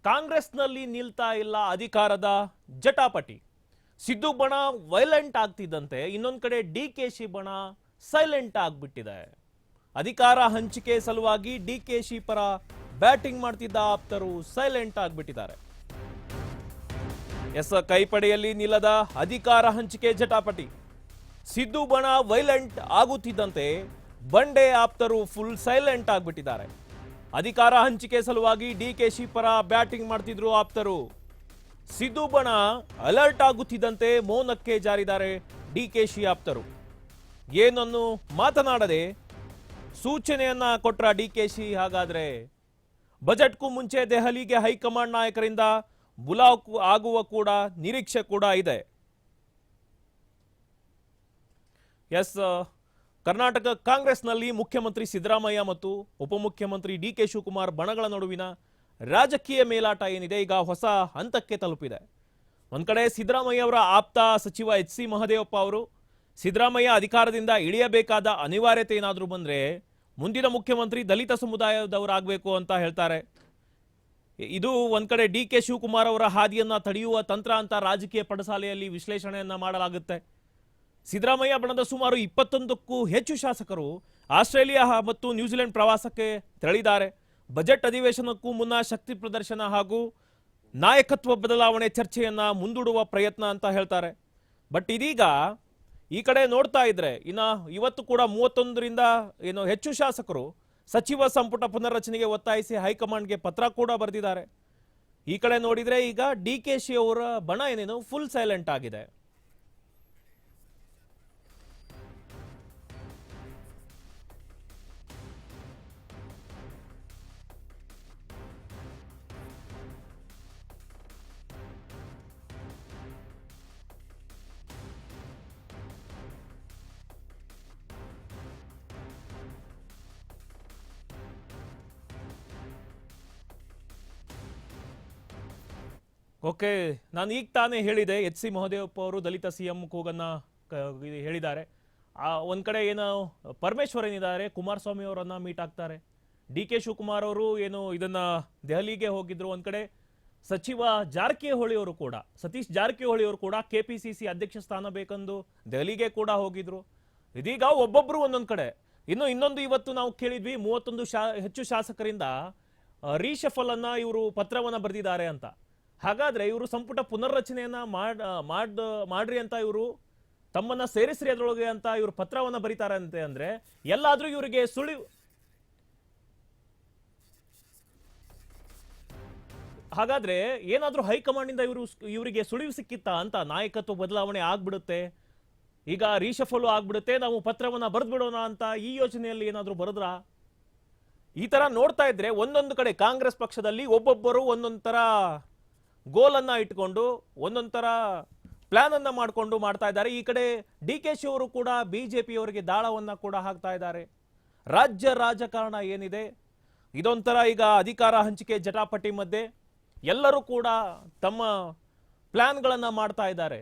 ಕಾಂಗ್ರೆಸ್ನಲ್ಲಿ ನಿಲ್ತಾ ಇಲ್ಲ ಅಧಿಕಾರದ ಜಟಾಪಟಿ. ಸಿದ್ದು ಬಣ ವೈಲೆಂಟ್ ಆಗ್ತಿದ್ದಂತೆ ಇನ್ನೊಂದು ಕಡೆ ಡಿಕೆಶಿ ಬಣ ಸೈಲೆಂಟ್ ಆಗ್ಬಿಟ್ಟಿದೆ. ಅಧಿಕಾರ ಹಂಚಿಕೆ ಸಲುವಾಗಿ ಡಿಕೆಶಿ ಪರ ಬ್ಯಾಟಿಂಗ್ ಮಾಡ್ತಿದ್ದ ಆಪ್ತರು ಸೈಲೆಂಟ್ ಆಗ್ಬಿಟ್ಟಿದ್ದಾರೆ. ಕೈಪಡೆಯಲ್ಲಿ ನಿಲ್ಲದ ಅಧಿಕಾರ ಹಂಚಿಕೆ ಜಟಾಪಟಿ. ಸಿದ್ದು ಬಣ ವೈಲೆಂಟ್ ಆಗುತ್ತಿದ್ದಂತೆ ಬಂಡೆ ಆಪ್ತರು ಫುಲ್ ಸೈಲೆಂಟ್ ಆಗ್ಬಿಟ್ಟಿದ್ದಾರೆ. ಅಧಿಕಾರ ಹಂಚಿಕೆ ಸಲುವಾಗಿ ಡಿಕೆಶಿ ಪರ ಬ್ಯಾಟಿಂಗ್ ಮಾಡ್ತಿದ್ರು ಆಪ್ತರು. ಸಿದ್ದು ಬಣ ಅಲರ್ಟ್ ಆಗುತ್ತಿದ್ದಂತೆ ಮೌನಕ್ಕೆ ಜಾರಿದ್ದಾರೆ ಡಿಕೆಶಿ ಆಪ್ತರು. ಏನನ್ನು ಮಾತನಾಡದೆ ಸೂಚನೆಯನ್ನ ಕೊಟ್ರ ಡಿಕೆಶಿ. ಹಾಗಾದ್ರೆ ಬಜೆಟ್ಗೂ ಮುಂಚೆ ದೆಹಲಿಗೆ ಹೈಕಮಾಂಡ್ ನಾಯಕರಿಂದ ಬುಲಾವ್ ಆಗುವ ಕೂಡ ನಿರೀಕ್ಷೆ ಕೂಡ ಇದೆ. ಕರ್ನಾಟಕ ಕಾಂಗ್ರೆಸ್ನಲ್ಲಿ ಮುಖ್ಯಮಂತ್ರಿ ಸಿದ್ದರಾಮಯ್ಯ ಮತ್ತು ಉಪಮುಖ್ಯಮಂತ್ರಿ ಡಿಕೆ ಶಿವಕುಮಾರ್ ಬಣಗಳ ನಡುವಿನ ರಾಜಕೀಯ ಮೇಲಾಟ ಏನಿದೆ ಈಗ ಹೊಸ ಹಂತಕ್ಕೆ ತಲುಪಿದೆ. ಒಂದ್ ಕಡೆ ಸಿದ್ದರಾಮಯ್ಯ ಅವರ ಆಪ್ತ ಸಚಿವ ಎಚ್ ಸಿ ಮಹದೇವಪ್ಪ ಅವರು ಸಿದ್ದರಾಮಯ್ಯ ಅಧಿಕಾರದಿಂದ ಇಳಿಯಬೇಕಾದ ಅನಿವಾರ್ಯತೆ ಏನಾದರೂ ಬಂದ್ರೆ ಮುಂದಿನ ಮುಖ್ಯಮಂತ್ರಿ ದಲಿತ ಸಮುದಾಯದವರಾಗಬೇಕು ಅಂತ ಹೇಳ್ತಾರೆ. ಇದು ಒಂದ್ ಕಡೆ ಡಿಕೆ ಶಿವಕುಮಾರ್ ಅವರ ಹಾದಿಯನ್ನ ತಡೆಯುವ ತಂತ್ರ ಅಂತ ರಾಜಕೀಯ ಪಡಸಾಲೆಯಲ್ಲಿ ವಿಶ್ಲೇಷಣೆಯನ್ನ ಮಾಡಲಾಗುತ್ತೆ. ಸಿದ್ದರಾಮಯ್ಯ ಬಣದ ಸುಮಾರು 21ಕ್ಕೂ ಹೆಚ್ಚು ಶಾಸಕರು ಆಸ್ಟ್ರೇಲಿಯಾ ಮತ್ತು ನ್ಯೂಜಿಲೆಂಡ್ ಪ್ರವಾಸಕ್ಕೆ ತೆರಳಿದ್ದಾರೆ. ಬಜೆಟ್ ಅಧಿವೇಶನಕ್ಕೂ ಮುನ್ನ ಶಕ್ತಿ ಪ್ರದರ್ಶನ ಹಾಗೂ ನಾಯಕತ್ವ ಬದಲಾವಣೆ ಚರ್ಚೆಯನ್ನ ಮುಂದೂಡುವ ಪ್ರಯತ್ನ ಅಂತ ಹೇಳ್ತಾರೆ. ಬಟ್ ಇದೀಗ ಈ ಕಡೆ ನೋಡ್ತಾ ಇದ್ರೆ ಇವತ್ತು ಕೂಡ 31ರಿಂದ ಹೆಚ್ಚು ಶಾಸಕರು ಸಚಿವ ಸಂಪುಟ ಪುನರ್ರಚನೆಗೆ ಒತ್ತಾಯಿಸಿ ಹೈಕಮಾಂಡ್ಗೆ ಪತ್ರ ಕೂಡ ಬರೆದಿದ್ದಾರೆ. ಈ ಕಡೆ ನೋಡಿದ್ರೆ ಈಗ ಡಿಕೆಶಿ ಅವರ ಬಣ ಫುಲ್ ಸೈಲೆಂಟ್ ಆಗಿದೆ. ಓಕೆ, ನಾನು ಈಗ ತಾನೇ ಹೇಳಿದೆ ಎಚ್ ಸಿ ಮಹದೇವಪ್ಪ ಅವರು ದಲಿತ ಸಿಎಂ ಕೂಗನ್ನ ಹೇಳಿದ್ದಾರೆ. ಒಂದ್ ಕಡೆ ಪರಮೇಶ್ವರ್ ಏನಿದ್ದಾರೆ ಕುಮಾರಸ್ವಾಮಿ ಅವರನ್ನ ಮೀಟ್ ಆಗ್ತಾರೆ. ಡಿ ಕೆ ಶಿವಕುಮಾರ್ ಅವರು ಇದನ್ನ ದೆಹಲಿಗೆ ಹೋಗಿದ್ರು. ಒಂದ್ ಕಡೆ ಸಚಿವ ಜಾರಕಿಹೊಳಿ ಅವರು ಕೂಡ ಸತೀಶ್ ಜಾರಕಿಹೊಳಿ ಅವರು ಕೂಡ ಕೆಪಿಸಿಸಿ ಅಧ್ಯಕ್ಷ ಸ್ಥಾನ ಬೇಕೆಂದು ದೆಹಲಿಗೆ ಕೂಡ ಹೋಗಿದ್ರು. ಇದೀಗ ಒಬ್ಬೊಬ್ರು ಒಂದೊಂದ್ ಕಡೆ ಇನ್ನೊಂದು ಇವತ್ತು ನಾವು ಕೇಳಿದ್ವಿ 31 ಹೆಚ್ಚು ಶಾಸಕರಿಂದ ರೀಶಫಲ್ ಅನ್ನ ಇವರು ಪತ್ರವನ್ನ ಬರೆದಿದ್ದಾರೆ ಅಂತ. ಹಾಗಾದ್ರೆ ಇವರು ಸಂಪುಟ ಪುನರ್ರಚನೆಯನ್ನ ಮಾಡ್ರಿ ಅಂತ ಇವರು ತಮ್ಮನ್ನ ಸೇರಿಸ್ರಿ ಅದರೊಳಗೆ ಅಂತ ಇವರು ಪತ್ರವನ್ನ ಬರೀತಾರೆ ಅಂತೆ. ಅಂದ್ರೆ ಎಲ್ಲಾದ್ರೂ ಇವರಿಗೆ ಹಾಗಾದ್ರೆ ಏನಾದ್ರೂ ಹೈಕಮಾಂಡ್ ಇಂದ ಇವರಿಗೆ ಸುಳಿವು ಸಿಕ್ಕಿತ್ತ ಅಂತ, ನಾಯಕತ್ವ ಬದಲಾವಣೆ ಆಗ್ಬಿಡುತ್ತೆ, ಈಗ ರೀಶಫಲ್ ಆಗ್ಬಿಡುತ್ತೆ, ನಾವು ಪತ್ರವನ್ನ ಬರೆದ್ಬಿಡೋಣ ಅಂತ ಈ ಯೋಚನೆಯಲ್ಲಿ ಏನಾದ್ರೂ ಬರೆದ್ರ? ಈ ತರ ನೋಡ್ತಾ ಇದ್ರೆ ಒಂದೊಂದು ಕಡೆ ಕಾಂಗ್ರೆಸ್ ಪಕ್ಷದಲ್ಲಿ ಒಬ್ಬೊಬ್ಬರು ಒಂದೊಂದ್ ತರ ಗೋಲನ್ನ ಇಟ್ಕೊಂಡು ಒಂದೊಂದ್ ತರ ಪ್ಲಾನ್ ಅನ್ನ ಮಾಡ್ಕೊಂಡು ಮಾಡ್ತಾ ಇದ್ದಾರೆ. ಈ ಕಡೆ ಡಿಕೆಶಿ ಅವರು ಕೂಡ ಬಿಜೆಪಿ ಅವರಿಗೆ ದಾಳವನ್ನ ಕೂಡ ಹಾಕ್ತಾ ಇದ್ದಾರೆ. ರಾಜ್ಯ ರಾಜಕಾರಣ ಏನಿದೆ ಇದೊಂಥರ ಈಗ ಅಧಿಕಾರ ಹಂಚಿಕೆ ಜಟಾಪಟಿ ಮಧ್ಯೆ ಎಲ್ಲರೂ ಕೂಡ ತಮ್ಮ ಪ್ಲಾನ್ಗಳನ್ನ ಮಾಡ್ತಾ ಇದ್ದಾರೆ.